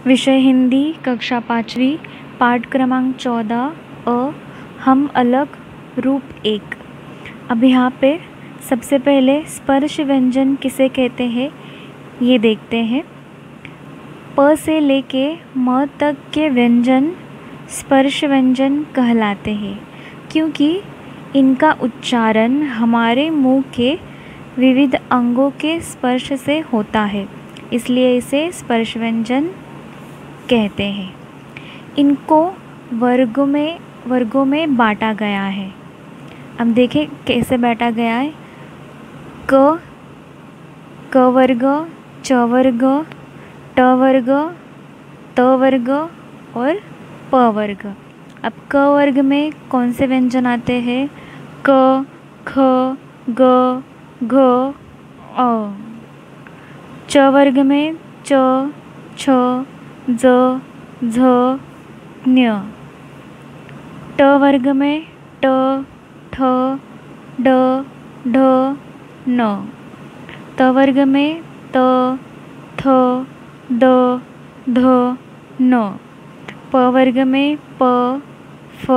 विषय हिंदी, कक्षा 5वीं, पाठ क्रमांक 14 अ, हम अलग, रूप 1। अब यहाँ पे सबसे पहले स्पर्श व्यंजन किसे कहते हैं ये देखते हैं। प से लेके म तक के व्यंजन स्पर्श व्यंजन कहलाते हैं, क्योंकि इनका उच्चारण हमारे मुंह के विविध अंगों के स्पर्श से होता है, इसलिए इसे स्पर्श व्यंजन कहते हैं। इनको वर्गों में बांटा गया है। अब देखें कैसे बांटा गया है। क वर्ग, च वर्ग, ट वर्ग, त वर्ग और प वर्ग। अब क वर्ग में कौन से व्यंजन आते हैं? क, ख, ग, घ, अ। च वर्ग में च, छ, ज, झ, ञ। ट वर्ग में ट, ठ, ड, ढ, न। त वर्ग में त, थ, द, ध, न। प वर्ग में प, फ,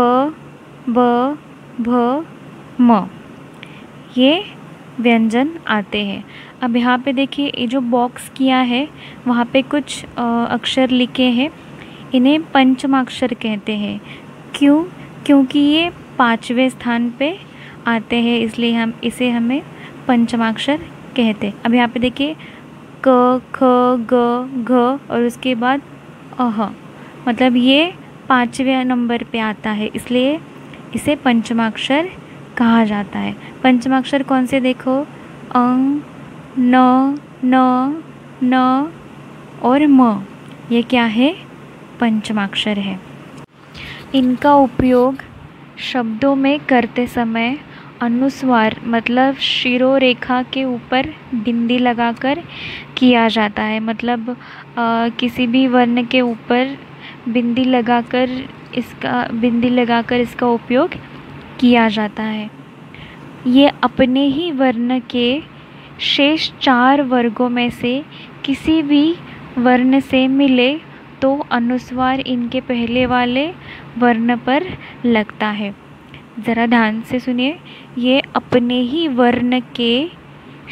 ब, भ, म। ये व्यंजन आते हैं। अब यहाँ पे देखिए, ये जो बॉक्स किया है वहाँ पे कुछ अक्षर लिखे हैं, इन्हें पंचमाक्षर कहते हैं। क्यों? क्योंकि ये 5वें स्थान पे आते हैं, इसलिए हमें पंचमाक्षर कहते हैं। अब यहाँ पे देखिए क, ख, ग, घ और उसके बाद अह, मतलब ये 5वें नंबर पे आता है, इसलिए इसे पंचमाक्षर कहा जाता है। पंचमाक्षर कौन से? देखो, अंग, न, न, न और म। ये क्या है? पंचमाक्षर है। इनका उपयोग शब्दों में करते समय अनुस्वार मतलब शिरोरेखा के ऊपर बिंदी लगाकर किया जाता है। मतलब किसी भी वर्ण के ऊपर बिंदी लगाकर इसका उपयोग किया जाता है। ये अपने ही वर्ण के शेष 4 वर्गों में से किसी भी वर्ण से मिले तो अनुस्वार इनके पहले वाले वर्ण पर लगता है। ज़रा ध्यान से सुनिए। ये अपने ही वर्ण के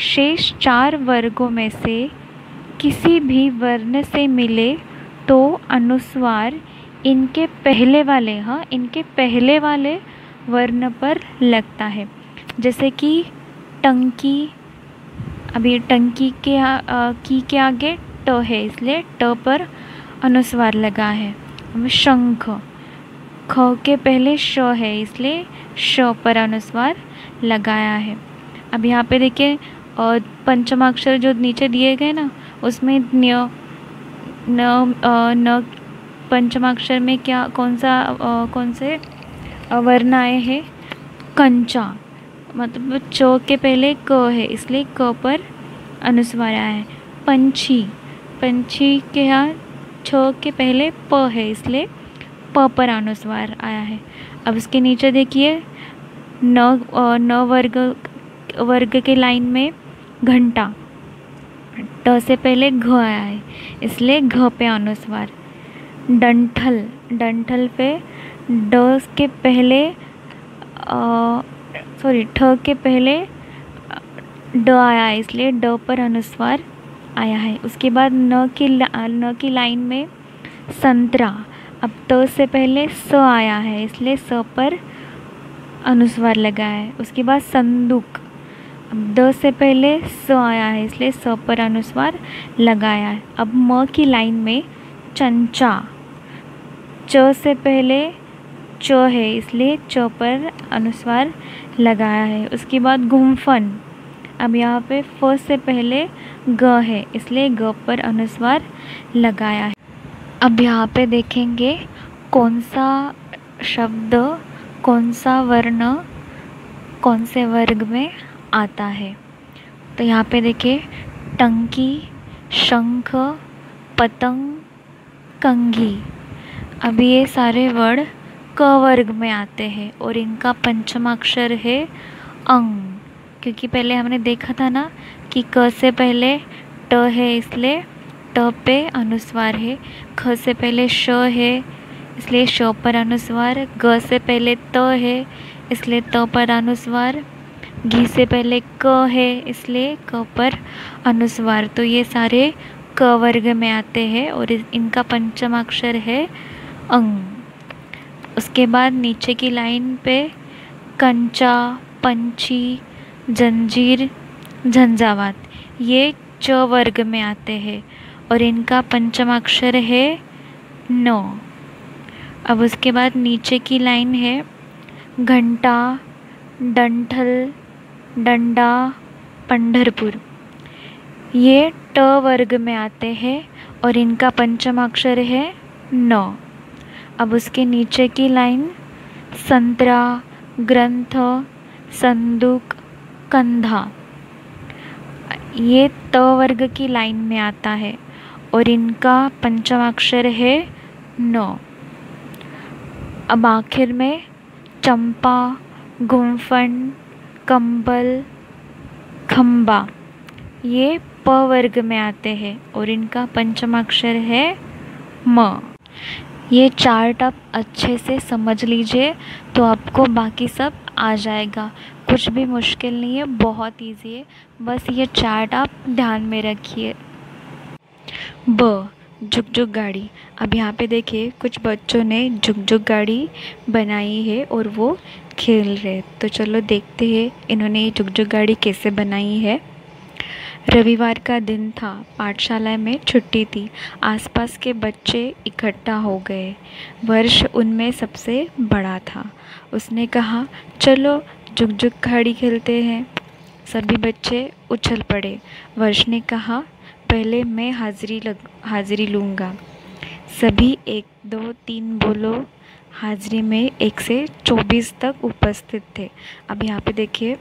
शेष 4 वर्गों में से किसी भी वर्ण से मिले तो अनुस्वार इनके पहले वाले वर्ण पर लगता है। जैसे कि टंकी, अभी टंकी के आगे ट है, इसलिए ट पर अनुस्वार लगा है। शंख, ख के पहले श है, इसलिए श पर अनुस्वार लगाया है। अब यहाँ पे देखिए पंचमाक्षर जो नीचे दिए गए ना, उसमें न पंचमाक्षर में कौन से वर्ण आए हैं? कंचा, मतलब च के पहले क है, इसलिए क पर अनुस्वार आया है। पंछी के यहाँ छ के पहले प है, इसलिए प पर अनुस्वार आया है। अब इसके नीचे देखिए न वर्ग के लाइन में घंटा, ट से पहले घ आया है, इसलिए घ पे अनुस्वार। डंठल पे ड के पहले ठ के पहले ड आया है, इसलिए ड पर अनुस्वार आया है। उसके बाद न की लाइन में संतरा, अब त से पहले स आया है, इसलिए स पर अनुस्वार लगा है। उसके बाद संदूक, अब द से पहले स आया है, इसलिए स पर अनुस्वार लगाया है। अब म की लाइन में चंचा, च से पहले च है, इसलिए च पर अनुस्वार लगाया है। उसके बाद गुम्फन, अब यहाँ पे फ से पहले ग है, इसलिए ग पर अनुस्वार लगाया है। अब यहाँ पे देखेंगे कौन सा शब्द, कौन सा वर्ण कौन से वर्ग में आता है। तो यहाँ पे देखिए टंकी, शंख, पतंग, कंघी। अब ये सारे वर्ण क वर्ग में आते हैं और इनका पंचमाक्षर है अंग, क्योंकि पहले हमने देखा था ना कि क से पहले ट है, इसलिए ट पे अनुस्वार है। ख से पहले श है इसलिए श पर अनुस्वार। ग से पहले त है इसलिए त पर अनुस्वार। घी से पहले क है इसलिए क पर अनुस्वार। तो ये सारे क वर्ग में आते हैं और इनका पंचम अक्षर है अंग। उसके बाद नीचे की लाइन पे कंचा, पंछी, जंजीर, झंझावात ये च वर्ग में आते हैं और इनका पंचम अक्षर है न। अब उसके बाद नीचे की लाइन है घंटा, डंठल, डंडा, पंढरपुर ये ट वर्ग में आते हैं और इनका पंचम अक्षर है न। अब उसके नीचे की लाइन संतरा, ग्रंथ, संदूक, कंधा ये त वर्ग की लाइन में आता है और इनका पंचम अक्षर है न। अब आखिर में चंपा, गुम्फन, कंबल, खंबा ये प वर्ग में आते हैं और इनका पंचम अक्षर है म। ये चार्ट आप अच्छे से समझ लीजिए तो आपको बाकी सब आ जाएगा। कुछ भी मुश्किल नहीं है, बहुत इजी है, बस ये चार्ट आप ध्यान में रखिए। ब जुग जुग गाड़ी। अब यहाँ पे देखिए कुछ बच्चों ने जुग जुग गाड़ी बनाई है और वो खेल रहे। तो चलो देखते हैं इन्होंने ये जुग जुग गाड़ी कैसे बनाई है। रविवार का दिन था, पाठशाला में छुट्टी थी। आसपास के बच्चे इकट्ठा हो गए। वर्ष उनमें सबसे बड़ा था। उसने कहा, चलो जुग जुग गाड़ी खेलते हैं। सभी बच्चे उछल पड़े। वर्ष ने कहा, पहले मैं हाजिरी लूँगा। सभी 1 2 3 बोलो। हाजिरी में 1 से 24 तक उपस्थित थे। अब यहाँ पे देखिए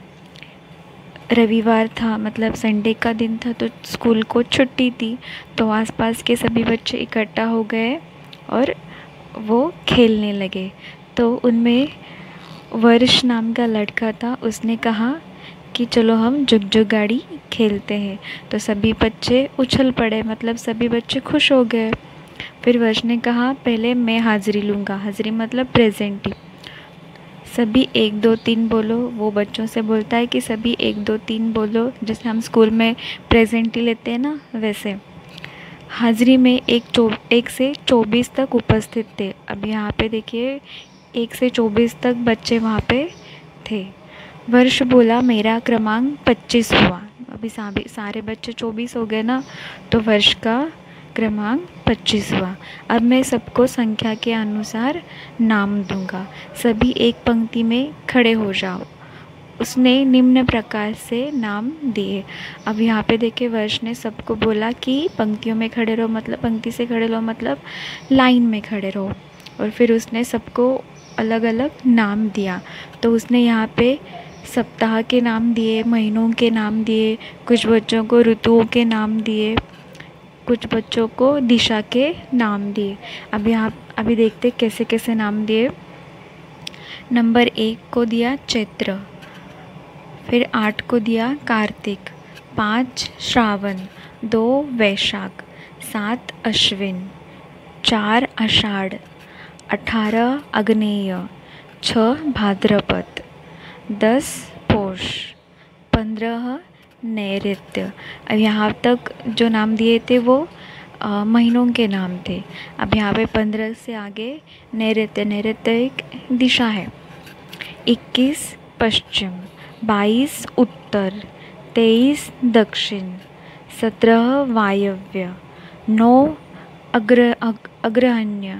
रविवार था मतलब संडे का दिन था तो स्कूल को छुट्टी थी। तो आसपास के सभी बच्चे इकट्ठा हो गए और वो खेलने लगे। तो उनमें वर्ष नाम का लड़का था। उसने कहा कि चलो हम जुग जुग गाड़ी खेलते हैं। तो सभी बच्चे उछल पड़े मतलब सभी बच्चे खुश हो गए। फिर वर्ष ने कहा, पहले मैं हाजिरी लूँगा। हाजिरी मतलब प्रेजेंटी। सभी 1 2 3 बोलो। वो बच्चों से बोलता है कि सभी 1 2 3 बोलो, जैसे हम स्कूल में प्रेजेंटी लेते हैं ना वैसे। हाजिरी में 1 से 24 तक उपस्थित थे। अब यहाँ पे देखिए 1 से 24 तक बच्चे वहाँ पे थे। वर्ष बोला, मेरा क्रमांक 25 हुआ। अभी सारे बच्चे 24 हो गए ना, तो वर्ष का क्रमांक 25 हुआ। अब मैं सबको संख्या के अनुसार नाम दूंगा। सभी एक पंक्ति में खड़े हो जाओ। उसने निम्न प्रकार से नाम दिए। अब यहाँ पे देखिए वर्ष ने सबको बोला कि पंक्तियों में खड़े रहो, मतलब पंक्ति से खड़े रहो मतलब लाइन में खड़े रहो। और फिर उसने सबको अलग अलग नाम दिया। तो उसने यहाँ पे सप्ताह के नाम दिए, महीनों के नाम दिए, कुछ बच्चों को ऋतुओं के नाम दिए, कुछ बच्चों को दिशा के नाम दिए। अभी देखते कैसे कैसे नाम दिए। नंबर 1 को दिया चैत्र, फिर 8 को दिया कार्तिक, 5 श्रावण, 2 वैशाख, 7 अश्विन, 4 आषाढ़, 18 अग्नेय, 6 भाद्रपद, 10 पौष, 15 नैऋत्य। अब यहाँ तक जो नाम दिए थे वो महीनों के नाम थे। अब यहाँ पे 15 से आगे नैऋत्य एक दिशा है। 21 पश्चिम, 22 उत्तर, 23 दक्षिण, 17 वायव्य, 9 अग्रहण्य,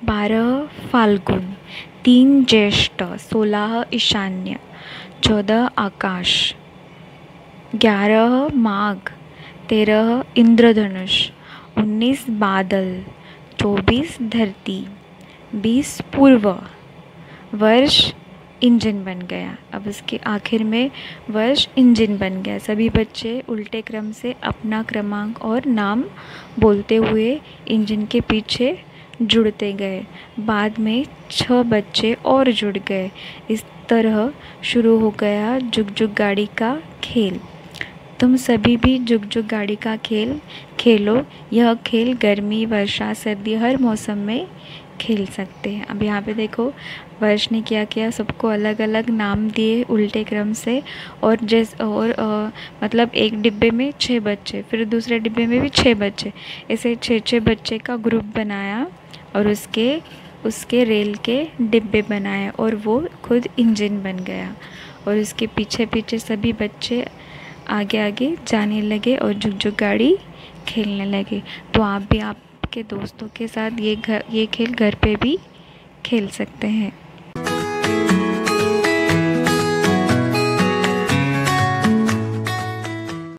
12 फाल्गुन, 3 ज्येष्ठ, 16 ईशान्य, 14 आकाश, 11 माघ, 13 इंद्रधनुष, 19 बादल, 24 धरती, 20 पूर्व। वर्ष इंजन बन गया। अब इसके आखिर में वर्ष इंजन बन गया। सभी बच्चे उल्टे क्रम से अपना क्रमांक और नाम बोलते हुए इंजन के पीछे जुड़ते गए। बाद में 6 बच्चे और जुड़ गए। इस तरह शुरू हो गया जुग जुग गाड़ी का खेल। तुम सभी भी जुग जुग गाड़ी का खेल खेलो। यह खेल गर्मी, वर्षा, सर्दी हर मौसम में खेल सकते हैं। अब यहाँ पे देखो, वर्ष ने क्या किया, सबको अलग अलग नाम दिए उल्टे क्रम से। और मतलब एक डिब्बे में 6 बच्चे, फिर दूसरे डिब्बे में भी 6 बच्चे, ऐसे 6 बच्चे का ग्रुप बनाया और उसके रेल के डिब्बे बनाए और वो खुद इंजन बन गया। और उसके पीछे पीछे सभी बच्चे आगे आगे जाने लगे और जुग जुग गाड़ी खेलने लगे। तो आप भी आपके दोस्तों के साथ ये खेल घर पे भी खेल सकते हैं।